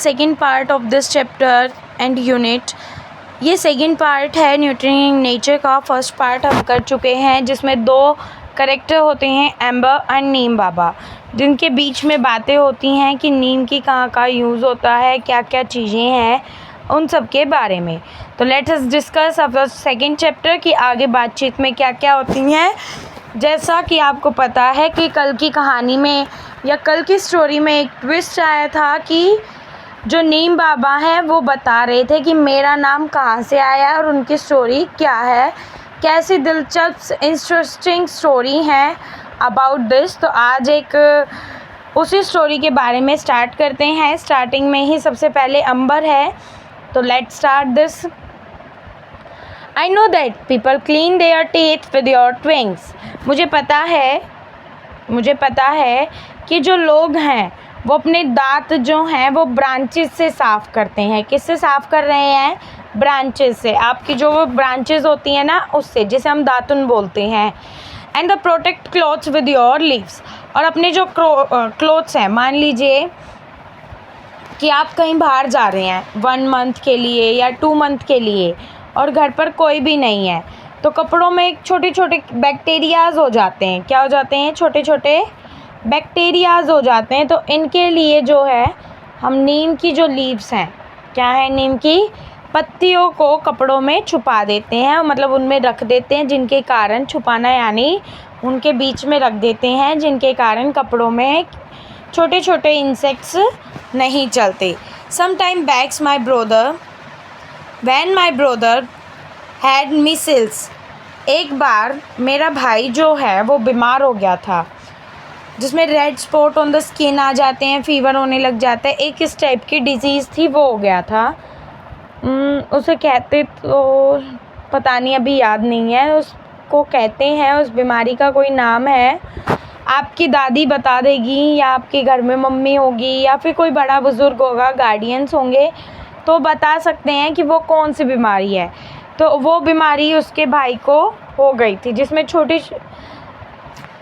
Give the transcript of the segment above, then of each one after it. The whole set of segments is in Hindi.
Second part of this chapter and unit. ये सेकेंड पार्ट है न्यूट्रिएंट नेचर का। फर्स्ट पार्ट हम कर चुके हैं जिसमें दो करेक्टर होते हैं, एम्बर एंड नीम बाबा, जिनके बीच में बातें होती हैं कि नीम की कहाँ का यूज़ होता है, क्या क्या चीज़ें हैं, उन सब के बारे में। तो लेट्स अस डिस्कस अब सेकेंड चैप्टर की आगे बातचीत में क्या क्या होती हैं। जैसा कि आपको पता है कि कल की कहानी में या कल की स्टोरी में एक ट्विस्ट आया था कि जो नीम बाबा हैं वो बता रहे थे कि मेरा नाम कहाँ से आया और उनकी स्टोरी क्या है, कैसी दिलचस्प इंटरेस्टिंग स्टोरी है अबाउट दिस। तो आज एक उसी स्टोरी के बारे में स्टार्ट करते हैं। स्टार्टिंग में ही सबसे पहले अंबर है, तो let's start this. I know that people clean their teeth with your twigs. मुझे पता है कि जो लोग हैं वो अपने दांत जो हैं वो ब्रांचेस से साफ़ करते हैं। किससे साफ़ कर रहे हैं? ब्रांचेस से। आपकी जो वो ब्रांचेस होती हैं ना, उससे, जिसे हम दातुन बोलते हैं। And the protect clothes with your leaves. और अपने जो क्लोथ्स हैं, मान लीजिए कि आप कहीं बाहर जा रहे हैं 1 मंथ के लिए या 2 मंथ के लिए और घर पर कोई भी नहीं है, तो कपड़ों में छोटे छोटे बैक्टीरियाज हो जाते हैं। क्या हो जाते हैं? छोटे छोटे बैक्टीरियाज हो जाते हैं। तो इनके लिए जो है हम नीम की जो लीव्स हैं, क्या है, नीम की पत्तियों को कपड़ों में छुपा देते हैं, मतलब उनमें रख देते हैं, जिनके कारण, छुपाना यानी उनके बीच में रख देते हैं, जिनके कारण कपड़ों में छोटे छोटे इंसेक्ट्स नहीं चलते। Some time backs my brother when my brother had measles. एक बार मेरा भाई जो है वो बीमार हो गया था, जिसमें red spot on the skin आ जाते हैं, फीवर होने लग जाता है। एक इस टाइप की डिजीज़ थी, वो हो गया था। उसे कहते तो पता नहीं, अभी याद नहीं है, उसको कहते हैं, उस बीमारी का कोई नाम है, आपकी दादी बता देगी या आपके घर में मम्मी होगी या फिर कोई बड़ा बुज़ुर्ग होगा, गार्डियंस होंगे, तो बता सकते हैं कि वो कौन सी बीमारी है। तो वो बीमारी उसके भाई को हो गई थी,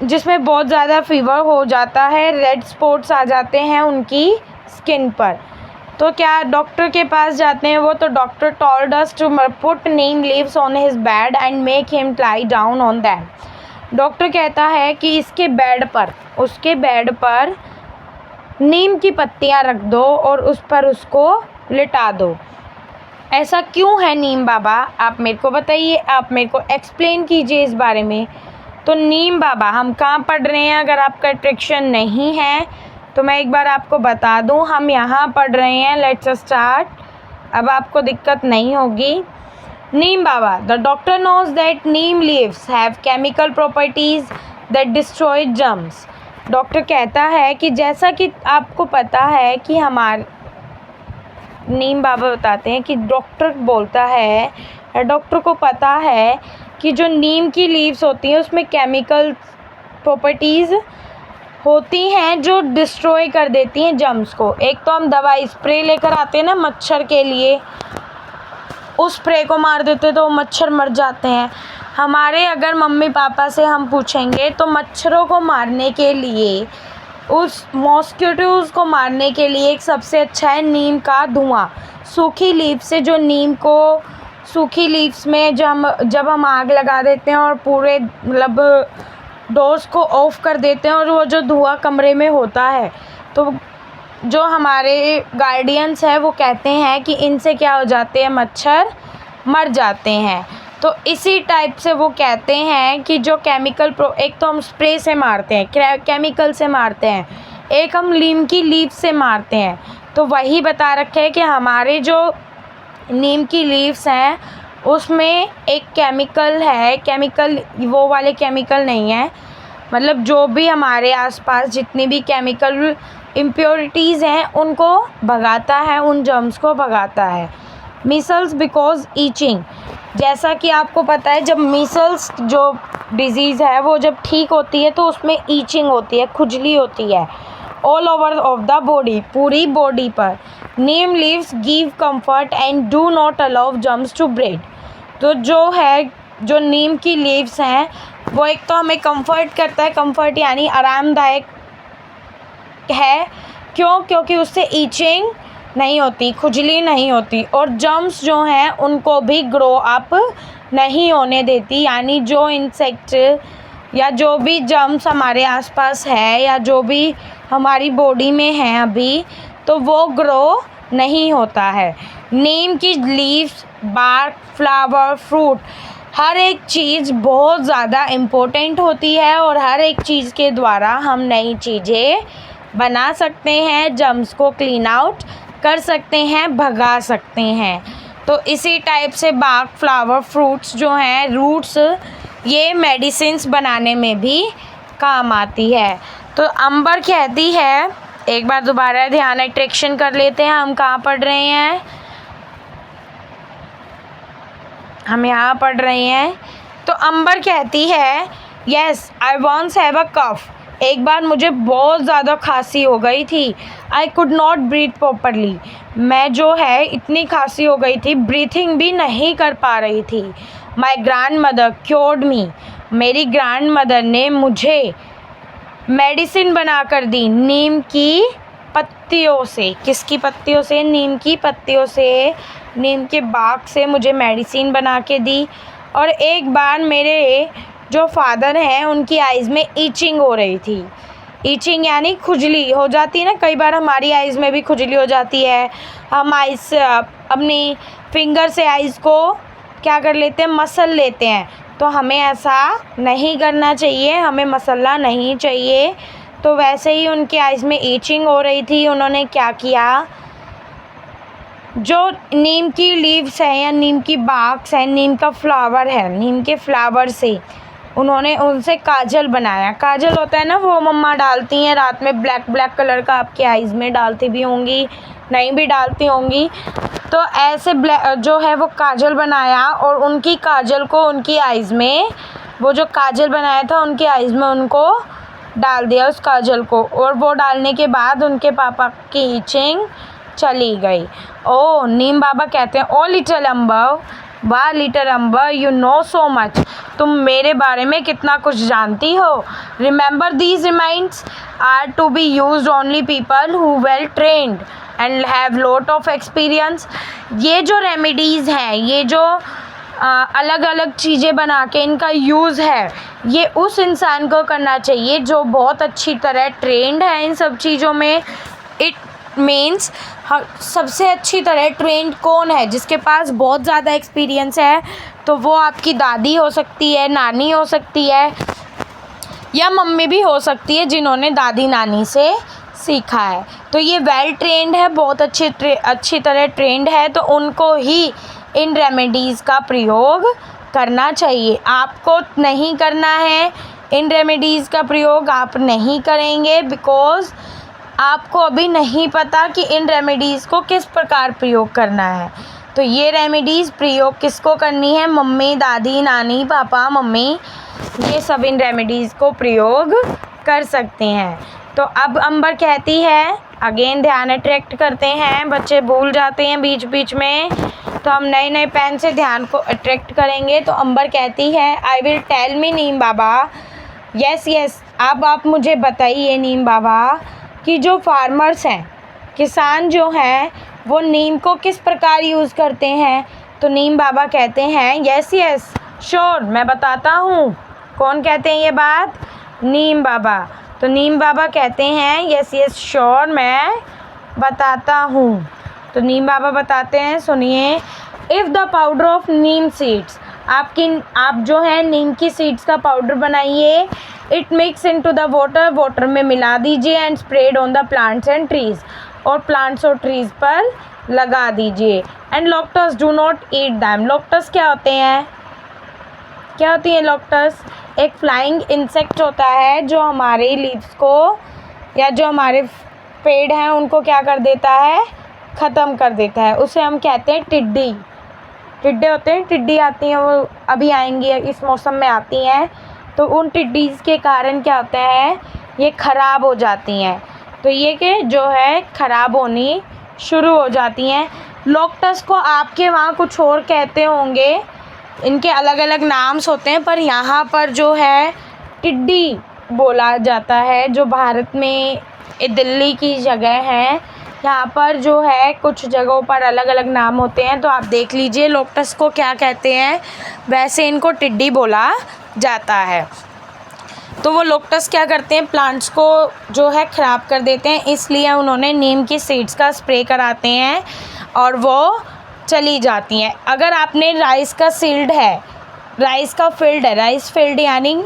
जिसमें बहुत ज़्यादा फीवर हो जाता है, रेड स्पॉट्स आ जाते हैं उनकी स्किन पर। तो क्या डॉक्टर के पास जाते हैं वो, तो doctor told us to put neem leaves on his bed and make him lie down on that. Doctor कहता है कि उसके बेड पर नीम की पत्तियां रख दो और उस पर उसको लिटा दो। ऐसा क्यों है नीम बाबा? आप मेरे को बताइए, आप मेरे को एक्सप्लेन कीजिए इस बारे में। तो नीम बाबा हम कहाँ पढ़ रहे हैं? अगर आपका ट्रिक्शन नहीं है तो मैं एक बार आपको बता दूं, हम यहाँ पढ़ रहे हैं। Let's start. अब आपको दिक्कत नहीं होगी। Neem Baba, the doctor knows that neem leaves have chemical properties that destroy germs. Doctor कहता है कि जैसा कि आपको पता है कि नीम बाबा बताते हैं कि डॉक्टर बोलता है, डॉक्टर को पता है कि जो नीम की लीव्स होती हैं उसमें केमिकल प्रॉपर्टीज़ होती हैं जो डिस्ट्रॉय कर देती हैं जर्म्स को। एक तो हम दवाई स्प्रे लेकर आते हैं ना मच्छर के लिए, उस स्प्रे को मार देते तो मच्छर मर जाते हैं। हमारे अगर मम्मी पापा से हम पूछेंगे तो मच्छरों को मारने के लिए, उस मॉस्किटोज़ को मारने के लिए एक सबसे अच्छा है नीम का धुआं। सूखी लीफ से जो सूखी लीव्स में जब हम आग लगा देते हैं और पूरे मतलब डोर्स को ऑफ कर देते हैं और वो जो धुआं कमरे में होता है, तो जो हमारे गार्डियंस हैं वो कहते हैं कि इनसे क्या हो जाते हैं, मच्छर मर जाते हैं। तो इसी टाइप से वो कहते हैं कि जो केमिकल एक तो हम स्प्रे से मारते हैं, केमिकल से मारते हैं, एक हम नीम की लीफ से मारते हैं। तो वही बता रखे है कि हमारे जो नीम की लीव्स हैं उसमें एक केमिकल है, केमिकल वो वाले केमिकल नहीं है, मतलब जो भी हमारे आसपास जितनी भी केमिकल इम्प्योरिटीज़ हैं उनको भगाता है, उन जर्म्स को भगाता है। मीसल्स बिकॉज ईचिंग, जैसा कि आपको पता है जब मीसल्स जो डिज़ीज़ है वो जब ठीक होती है तो उसमें ईचिंग होती है, खुजली होती है all over of the body, पूरी बॉडी पर। Neem leaves give comfort and do not allow germs to breed. तो जो नीम की लीव्स हैं वो एक तो हमें कंफर्ट करता है, कंफर्ट यानी आरामदायक है। क्यों? क्योंकि उससे ईचिंग नहीं होती, खुजली नहीं होती, और जर्म्स जो हैं उनको भी ग्रो अप नहीं होने देती। यानी जो इंसेक्ट या जो भी जर्म्स हमारे आसपास है या जो भी हमारी बॉडी में है अभी, तो वो ग्रो नहीं होता है। नीम की लीव्स, बार्क, फ्लावर, फ्रूट, हर एक चीज़ बहुत ज़्यादा इम्पोर्टेंट होती है और हर एक चीज़ के द्वारा हम नई चीज़ें बना सकते हैं, जर्म्स को क्लीन आउट कर सकते हैं, भगा सकते हैं। तो इसी टाइप से बार्क, फ्लावर, फ्रूट्स जो हैं, रूट्स, ये मेडिसिन्स बनाने में भी काम आती है। तो अंबर कहती है, एक बार दोबारा ध्यान अट्रैक्शन कर लेते हैं, हम कहाँ पढ़ रहे हैं, हम यहाँ पढ़ रहे हैं। तो अंबर कहती है, yes I once have a cough, एक बार मुझे बहुत ज़्यादा खांसी हो गई थी। I could not breathe properly, मैं जो है इतनी खांसी हो गई थी, ब्रीथिंग भी नहीं कर पा रही थी। माई ग्रैंड मदर क्योर्ड मी, मेरी ग्रैंड मदर ने मुझे मेडिसिन बना कर दी नीम की पत्तियों से। किसकी पत्तियों से? नीम की पत्तियों से, नीम के बाग से मुझे मेडिसिन बना के दी। और एक बार मेरे जो फादर हैं उनकी आइज़ में ईचिंग हो रही थी। ईचिंग यानी खुजली हो जाती है ना, कई बार हमारी आइज़ में भी खुजली हो जाती है। हम आइज़ अपनी फिंगर से आइज़ को क्या कर लेते हैं, मसल लेते हैं। तो हमें ऐसा नहीं करना चाहिए, हमें मसलना नहीं चाहिए। तो वैसे ही उनकी आइज़ में ईचिंग हो रही थी। उन्होंने क्या किया, जो नीम की लीव्स हैं या नीम की बाक्स है, नीम का फ्लावर है, नीम के फ्लावर से उन्होंने उनसे काजल बनाया। काजल होता है ना, वो मम्मा डालती हैं रात में, ब्लैक ब्लैक कलर का, आपके आइज़ में डालती भी होंगी, नहीं भी डालती होंगी। तो ऐसे जो है वो काजल बनाया और उनकी काजल को उनकी आइज़ में, वो जो काजल बनाया था उनकी आइज़ में उनको डाल दिया उस काजल को। और वो डालने के बाद उनके पापा की ईचिंग चली गई। ओ नीम बाबा कहते हैं, ओ लिटिल अम्बर, वाह little Amber, you know so much, तुम मेरे बारे में कितना कुछ जानती हो। Remember these remedies are to be used only people who well trained and have lot of experience. ये जो रेमेडीज़ हैं, ये जो अलग अलग चीज़ें बना के इनका यूज़ है, ये उस इंसान को करना चाहिए जो बहुत अच्छी तरह ट्रेंड है इन सब चीज़ों में। इट मीन्स सबसे अच्छी तरह ट्रेंड कौन है, जिसके पास बहुत ज़्यादा एक्सपीरियंस है। तो वो आपकी दादी हो सकती है, नानी हो सकती है, या मम्मी भी हो सकती है जिन्होंने दादी नानी से सीखा है। तो ये वेल ट्रेंड है, बहुत अच्छी तरह ट्रेंड है, तो उनको ही इन रेमेडीज़ का प्रयोग करना चाहिए। आपको नहीं करना है इन रेमेडीज़ का प्रयोग, आप नहीं करेंगे बिकॉज़ आपको अभी नहीं पता कि इन रेमेडीज़ को किस प्रकार प्रयोग करना है। तो ये रेमेडीज़ प्रयोग किसको करनी है, मम्मी, दादी, नानी, पापा, मम्मी, ये सब इन रेमेडीज़ को प्रयोग कर सकते हैं। तो अब अंबर कहती है, अगेन ध्यान अट्रैक्ट करते हैं, बच्चे भूल जाते हैं बीच बीच में, तो हम नए नए पेन से ध्यान को अट्रैक्ट करेंगे। तो अंबर कहती है, I will tell me neem baba, yes yes, अब आप मुझे बताइए नीम बाबा कि जो फार्मर्स हैं, किसान जो हैं, वो नीम को किस प्रकार यूज़ करते हैं। तो नीम बाबा कहते हैं, यस यस श्योर, मैं बताता हूँ। कौन कहते हैं ये बात? नीम बाबा। तो नीम बाबा कहते हैं, यस यस श्योर, मैं बताता हूँ। तो नीम बाबा बताते हैं, सुनिए, if the powder of neem seeds, आप जो है नीम की सीड्स का पाउडर बनाइए। It mix into the water में मिला दीजिए and spread on the plants and trees, और प्लांट्स और ट्रीज़ पर लगा दीजिए। And locusts do not eat them. Locusts क्या होते हैं? क्या होती है लोकटस? एक फ्लाइंग इंसेक्ट होता है जो हमारे लीव्स को या जो हमारे पेड़ हैं उनको क्या कर देता है, ख़त्म कर देता है। उसे हम कहते हैं टिड्डी। टिड्डे होते हैं, टिड्डी आती हैं, वो अभी आएंगी, इस मौसम में आती हैं। तो उन टिड्डीज़ के कारण क्या होता है, ये ख़राब हो जाती हैं। तो ये कि जो है ख़राब होनी शुरू हो जाती हैं। लोकटस को आपके वहाँ कुछ और कहते होंगे, इनके अलग अलग नाम्स होते हैं, पर यहाँ पर जो है टिड्डी बोला जाता है। जो भारत में दिल्ली की जगह है यहाँ पर जो है कुछ जगहों पर अलग अलग नाम होते हैं, तो आप देख लीजिए लोटस को क्या कहते हैं, वैसे इनको टिड्डी बोला जाता है। तो वो लोटस क्या करते हैं, प्लांट्स को जो है ख़राब कर देते हैं, इसलिए उन्होंने नीम की सीड्स का स्प्रे कराते हैं और वो चली जाती हैं। अगर आपने राइस का फील्ड है, राइस फील्ड यानी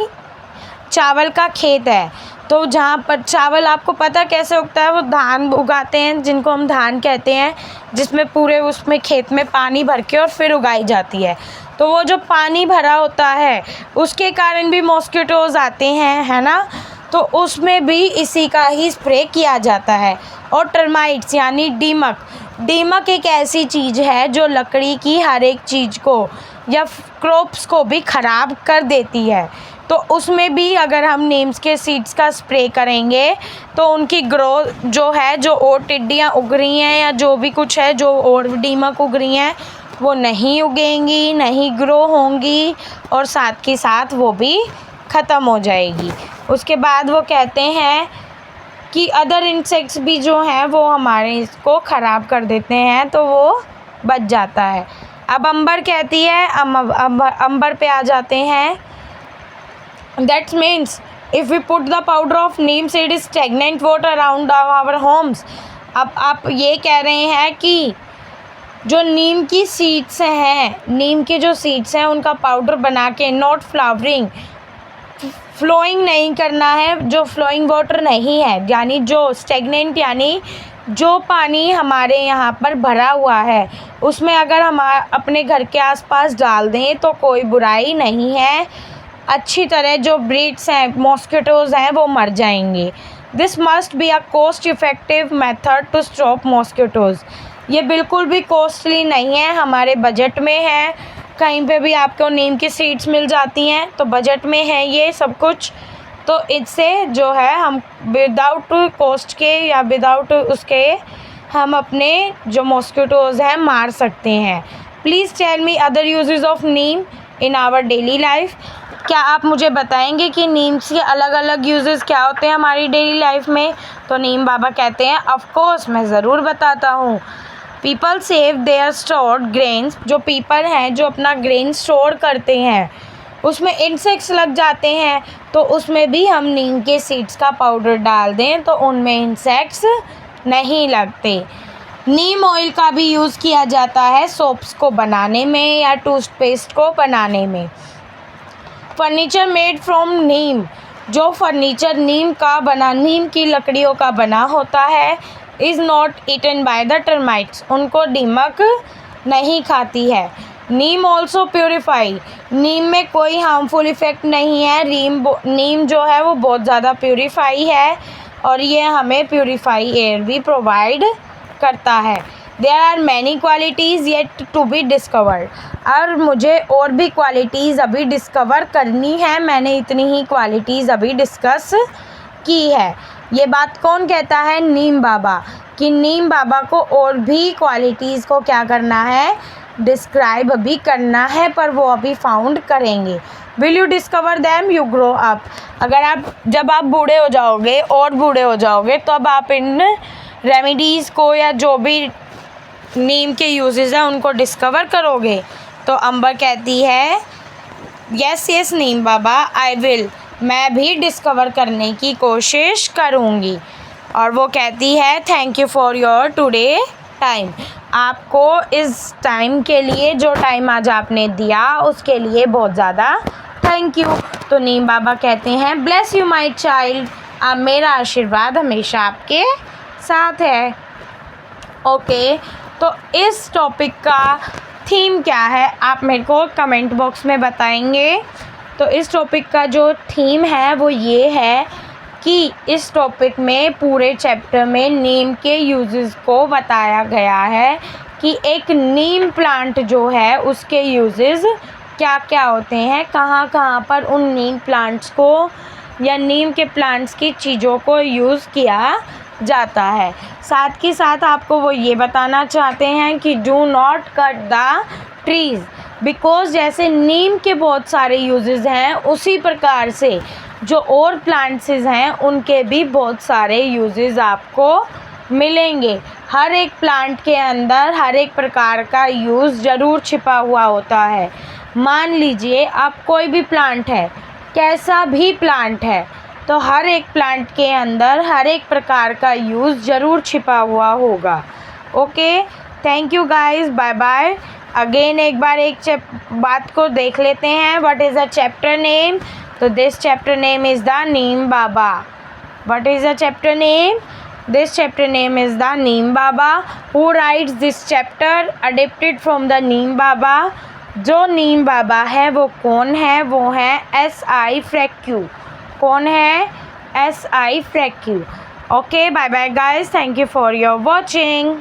चावल का खेत है, तो जहाँ पर चावल आपको पता कैसे उगता है, वो धान उगाते हैं जिनको हम धान कहते हैं, जिसमें पूरे उसमें खेत में पानी भर के और फिर उगाई जाती है। तो वो जो पानी भरा होता है उसके कारण भी मॉस्किटोज़ आते हैं, है ना, तो उसमें भी इसी का ही स्प्रे किया जाता है। और टर्माइट्स यानी दीमक एक ऐसी चीज़ है जो लकड़ी की हर एक चीज़ को या क्रॉप्स को भी ख़राब कर देती है, तो उसमें भी अगर हम नीम्स के सीड्स का स्प्रे करेंगे तो उनकी ग्रोथ जो है, जो और टिड्डियाँ उग रही हैं या जो भी कुछ है, जो और दीमक उग रही हैं, वो नहीं उगेंगी, नहीं ग्रो होंगी और साथ के साथ वो भी ख़त्म हो जाएगी। उसके बाद वो कहते हैं कि अदर इंसेक्ट्स भी जो हैं वो हमारे इसको ख़राब कर देते हैं, तो वो बच जाता है। अब अंबर कहती है, अंबर पे आ जाते हैं। That means if we put the powder of neem seed is stagnant water around our homes। अब आप ये कह रहे हैं कि जो नीम की सीड्स हैं, नीम के जो सीड्स हैं उनका पाउडर बना के, नॉट फ्लोइंग नहीं करना है, जो फ्लोइंग वाटर नहीं है, यानी जो स्टेगनेंट यानी जो पानी हमारे यहाँ पर भरा हुआ है उसमें अगर हम अपने घर के आसपास डाल दें तो कोई बुराई नहीं है, अच्छी तरह जो ब्रीड्स हैं, मॉस्किटोज़ हैं, वो मर जाएंगे। This must be a cost effective method to stop mosquitoes. ये बिल्कुल भी कॉस्टली नहीं है, हमारे बजट में है, कहीं पे भी आपको नीम की सीड्स मिल जाती हैं, तो बजट में है ये सब कुछ। तो इससे जो है हम विदाउट कॉस्ट के या विदाउट उसके हम अपने जो मॉस्किटोज़ हैं मार सकते हैं। Please tell me other uses of neem in our daily life. क्या आप मुझे बताएंगे कि नीम के अलग अलग यूजेस क्या होते हैं हमारी डेली लाइफ में? तो नीम बाबा कहते हैं, ऑफ कोर्स मैं ज़रूर बताता हूँ। People save their stored grains. जो पीपल हैं जो अपना ग्रेन स्टोर करते हैं उसमें इंसेक्ट्स लग जाते हैं, तो उसमें भी हम नीम के सीड्स का पाउडर डाल दें तो उनमें इंसेक्ट्स नहीं लगते। नीम ऑयल का भी यूज़ किया जाता है सोप्स को बनाने में या टूथपेस्ट को बनाने में। Furniture made from neem. जो फर्नीचर नीम की लकड़ियों का बना होता है, is not eaten by the termites. उनको दीमक नहीं खाती है। नीम ऑल्सो प्योरीफाई। नीम में कोई हार्मफुल इफ़ेक्ट नहीं है। नीम जो है वो बहुत ज़्यादा प्योरीफाई है और ये हमें प्योरीफाई एयर भी प्रोवाइड करता है। There are many qualities yet to be discovered. और मुझे और भी क्वालिटीज़ अभी डिस्कवर करनी है, मैंने इतनी ही क्वालिटीज़ अभी डिस्कस की है। ये बात कौन कहता है? नीम बाबा। कि नीम बाबा को और भी क्वालिटीज़ को क्या करना है, डिस्क्राइब अभी करना है, पर वो अभी फाउंड करेंगे। Will you discover them you grow up. जब आप बूढ़े हो जाओगे और बूढ़े हो जाओगे तो अब आप इन रेमेडीज़ को या जो भी नीम के यूजेस हैं उनको डिस्कवर करोगे। तो अंबर कहती है, yes Neem Baba, I will. मैं भी डिस्कवर करने की कोशिश करूँगी। और वो कहती है, thank you for your today time. आपको इस टाइम के लिए, जो टाइम आज आपने दिया उसके लिए बहुत ज़्यादा थैंक यू। तो नीम बाबा कहते हैं, ब्लेस यू माई चाइल्ड। अब मेरा आशीर्वाद हमेशा आपके साथ है। ओके, तो इस टॉपिक का थीम क्या है आप मेरे को कमेंट बॉक्स में बताएंगे। तो इस टॉपिक का जो थीम है वो ये है कि इस टॉपिक में पूरे चैप्टर में नीम के यूजेस को बताया गया है कि एक नीम प्लांट जो है उसके यूजेस क्या क्या होते हैं, कहाँ कहाँ पर उन नीम प्लांट्स को या नीम के प्लांट्स की चीज़ों को यूज़ किया जाता है। साथ के साथ आपको वो ये बताना चाहते हैं कि do not cut the trees, because जैसे नीम के बहुत सारे यूजेस हैं उसी प्रकार से जो और प्लांट्स हैं उनके भी बहुत सारे यूजेस आपको मिलेंगे। हर एक प्लांट के अंदर हर एक प्रकार का यूज़ ज़रूर छिपा हुआ होता है। मान लीजिए आप कोई भी प्लांट है, कैसा भी प्लांट है, तो हर एक प्लांट के अंदर हर एक प्रकार का यूज़ ज़रूर छिपा हुआ होगा। Okay, thank you guys, bye bye. Again एक बार एक बात को देख लेते हैं, what is the chapter name. तो this chapter name is the Neem Baba. What is the chapter name? This chapter name is the Neem Baba. Who writes this chapter? Adapted from the Neem Baba. जो नीम बाबा है वो कौन है? वो है S.I. फ्रैक्यू। कौन है? S.I. फ्रैक्यू। Okay, bye bye guys, thank you for your watching.